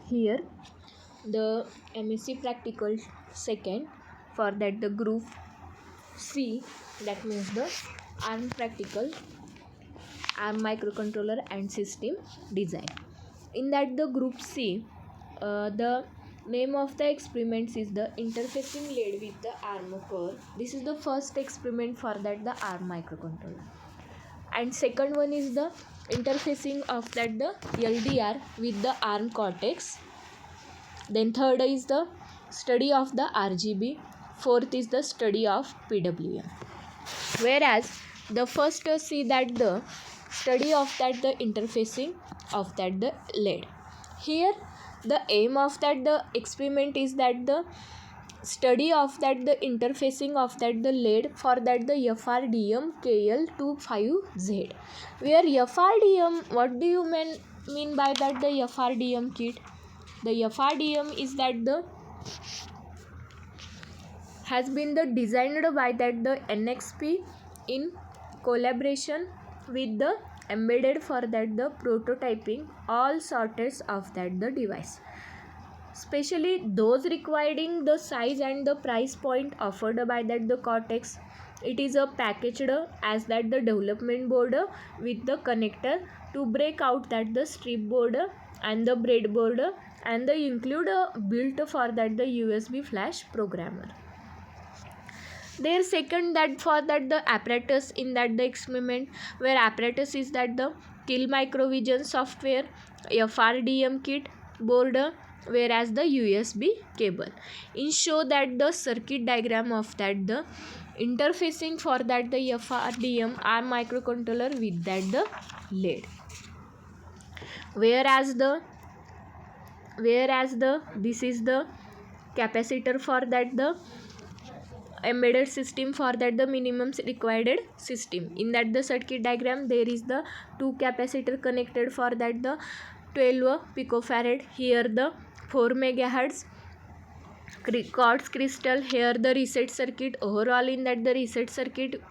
Here the MSc practical second, for that the group C, that means the ARM practical, ARM microcontroller and system design. In that the group C, the name of the experiments is the interfacing lead with the ARM core. This is the first experiment for that the ARM microcontroller. And second one is the interfacing of that the LDR with the ARM Cortex. Then third is the study of the RGB. Fourth is the study of PWM. Whereas the first see that the study of that the interfacing of that the LED. Here the aim of that the experiment is that the study of that the interfacing of that the LED for that the FRDM KL25Z. Where FRDM, what do you mean by that the FRDM kit? The FRDM is that the has been the designed by that the NXP in collaboration with the embedded for that the prototyping all sorts of that the device, especially those requiring the size and the price point offered by that the Cortex. It is a packaged as that the development board with the connector to break out that the strip board and the breadboard, and the include built for that the USB flash programmer. Their second, that for that the apparatus in that the experiment, where apparatus is that the Kill Microvision software, FRDM kit, board, whereas the USB cable. In show that the circuit diagram of that the interfacing for that the FRDM ARM microcontroller with that the LED. Whereas the this is the capacitor for that the embedded system for that the minimum required system. In that the circuit diagram, there is the two capacitor connected for that the 12 picofarad. Here the 4 megahertz quartz crystal. Here the reset circuit. Overall in that the reset circuit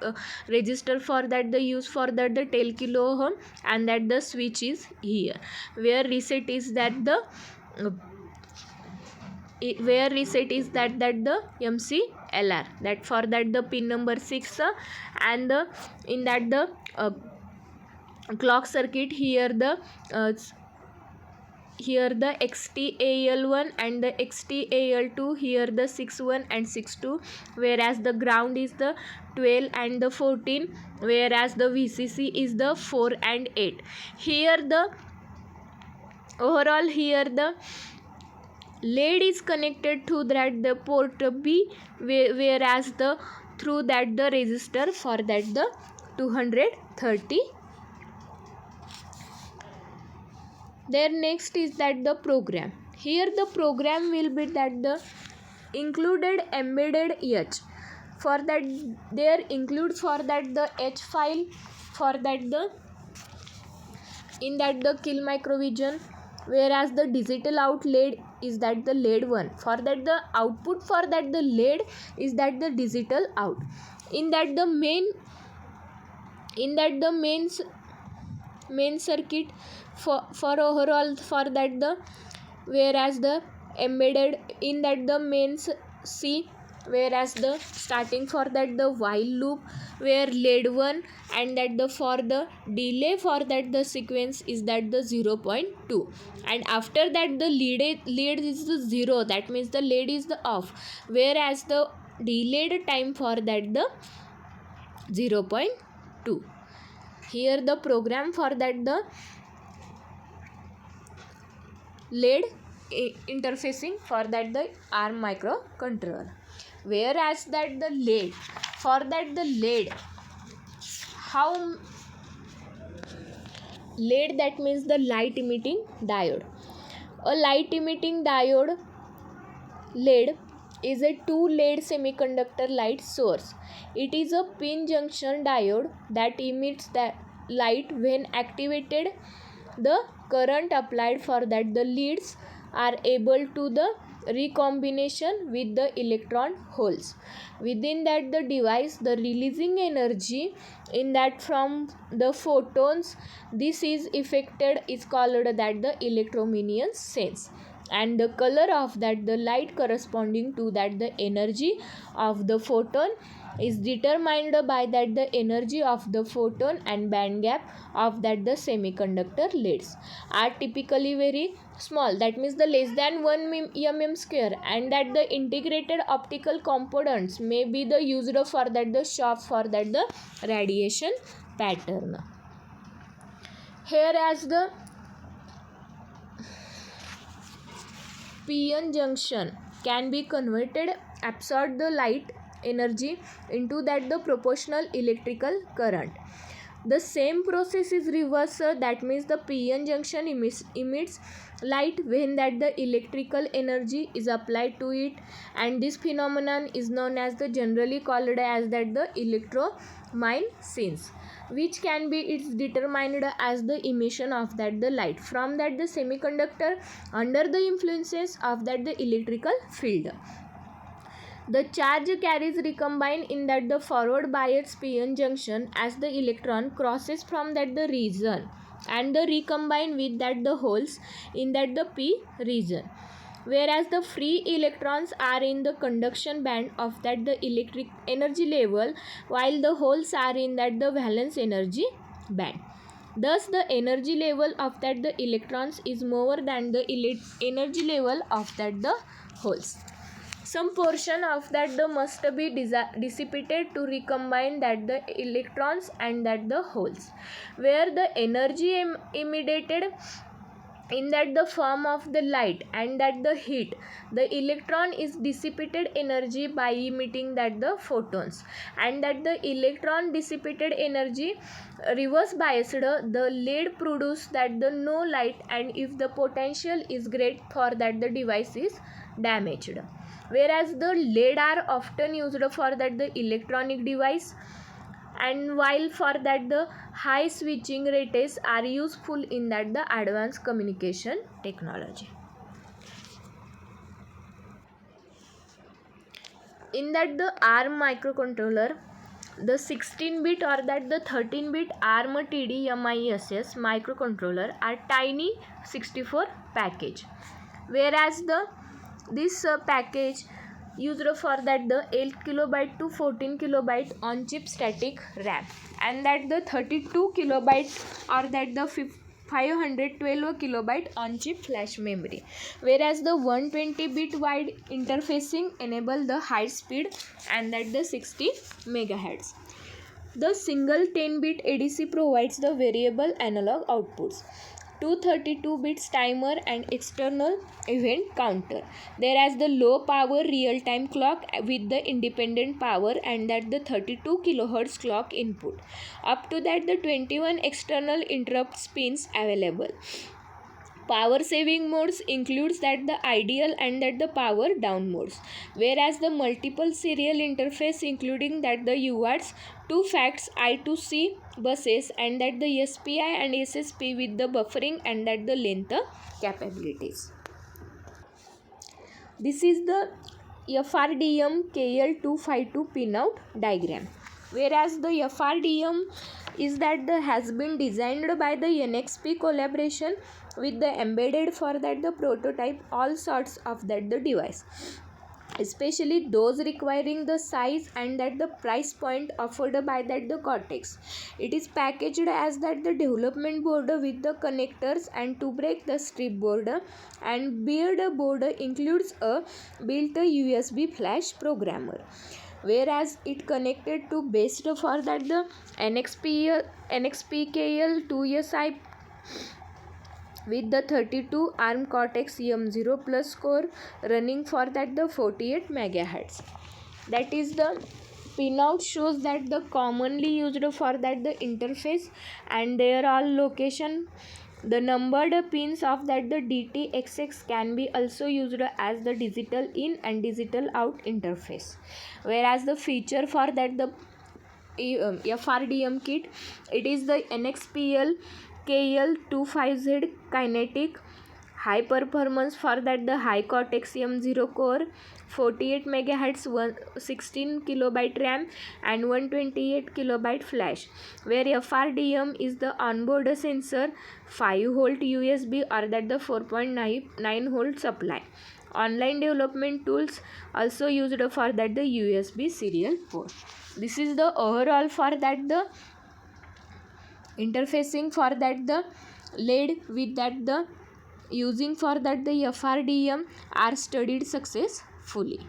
register for that the use for that the 10 kilo ohm, and that the switch is here, where reset is that the the MCLR, that for that the pin number 6, and the in that the clock circuit, here the XTAL1 and the XTAL2, here the 6-1 and 6-2, whereas the ground is the 12 and the 14, whereas the VCC is the 4 and 8. Here the overall, here the LED is connected to that the port B, whereas the through that the resistor for that the 230. There next is that the program. Here the program will be that the included embedded H. For that there include for that the H file for that the in that the Kill Microvision, whereas the digital out LED is that the LED 1. For that the output for that the LED is that the digital out. In that the main circuit for overall for that the, whereas the embedded in that the mains C, whereas the starting for that the while loop, where LED 1, and that the for the delay for that the sequence is that the 0.2, and after that the lead is the 0, that means the LED is the off, whereas the delayed time for that the 0.2. Here the program for that the LED interfacing for that the ARM microcontroller, whereas that the LED for that the LED, how LED, that means the light emitting diode. A light emitting diode LED is a two LED semiconductor light source. It is a pin junction diode that emits the light when activated. The current applied for that the leads are able to the recombination with the electron holes within that the device, the releasing energy in that from the photons. This is affected is called that the electroluminescence. and the color of that the light corresponding to that the energy of the photon is determined by that the energy of the photon and band gap of that the semiconductor leads are typically very small, that means the less than 1 mm square, and that the integrated optical components may be the used for that the shop for that the radiation pattern. Here as the p-n junction can be converted, absorb the light energy into that the proportional electrical current. The same process is reversed, that means the p-n junction emits light when that the electrical energy is applied to it, and this phenomenon is known as the generally called as that the electrominescence, which can be it's determined as the emission of that the light from that the semiconductor under the influences of that the electrical field. The charge carries recombine in that the forward biased p-n junction as the electron crosses from that the region, and the recombine with that the holes in that the p region, whereas the free electrons are in the conduction band of that the electric energy level, while the holes are in that the valence energy band. Thus the energy level of that the electrons is more than the energy level of that the holes. Some portion of that the must be dissipated to recombine that the electrons and that the holes, where the energy emitted in that the form of the light and that the heat, the electron is dissipated energy by emitting that the photons, and that the electron dissipated energy reverse biased, the lead produce that the no light, and if the potential is great for that the device is damaged, whereas the lead are often used for that the electronic device, and while for that the high switching rates are useful in that the advanced communication technology. In that the ARM microcontroller, the 16-bit or that the 13-bit ARM TD-MISS microcontroller are tiny 64 package, whereas this package used for that the 8 kilobyte to 14 kilobyte on chip static RAM, and that the 32 kilobyte or that the 512 kilobyte on chip flash memory, whereas the 120-bit wide interfacing enable the high speed and that the 60 megahertz. The single 10-bit ADC provides the variable analog outputs, 232 bits timer and external event counter, whereas the low power real time clock with the independent power and that the 32 kilohertz clock input, up to that the 21 external interrupt pins available. Power saving modes includes that the ideal and that the power down modes, whereas the multiple serial interface including that the UARTs, 2 facts I2C buses, and that the SPI and SSP with the buffering and that the length capabilities. This is the FRDM KL252 pinout diagram, whereas the FRDM is that the has been designed by the NXP collaboration with the embedded for that the prototype all sorts of that the device, especially those requiring the size and that the price point offered by that the Cortex. It is packaged as that the development board with the connectors and to break the strip board, and beard board includes a built USB flash programmer, whereas it connected to based for that the NXPKL2SI with the 32 ARM Cortex M0 Plus core running for that the 48 megahertz. That is the pinout shows that the commonly used for that the interface, and their all location. The numbered pins of that the DTXX can be also used as the digital in and digital out interface, whereas the feature for that the FRDM kit, it is the NXPL KL25Z kinetic high performance for that the high Cortex M0 core, 48 MHz, 16 kilobyte RAM and 128 kilobyte flash, where FRDM is the onboard sensor, 5 volt USB or that the 4.9 volt supply. Online development tools also used for that the USB serial port. This is the overall for that the interfacing for that the LED with that the using for that the FRDM are studied successfully.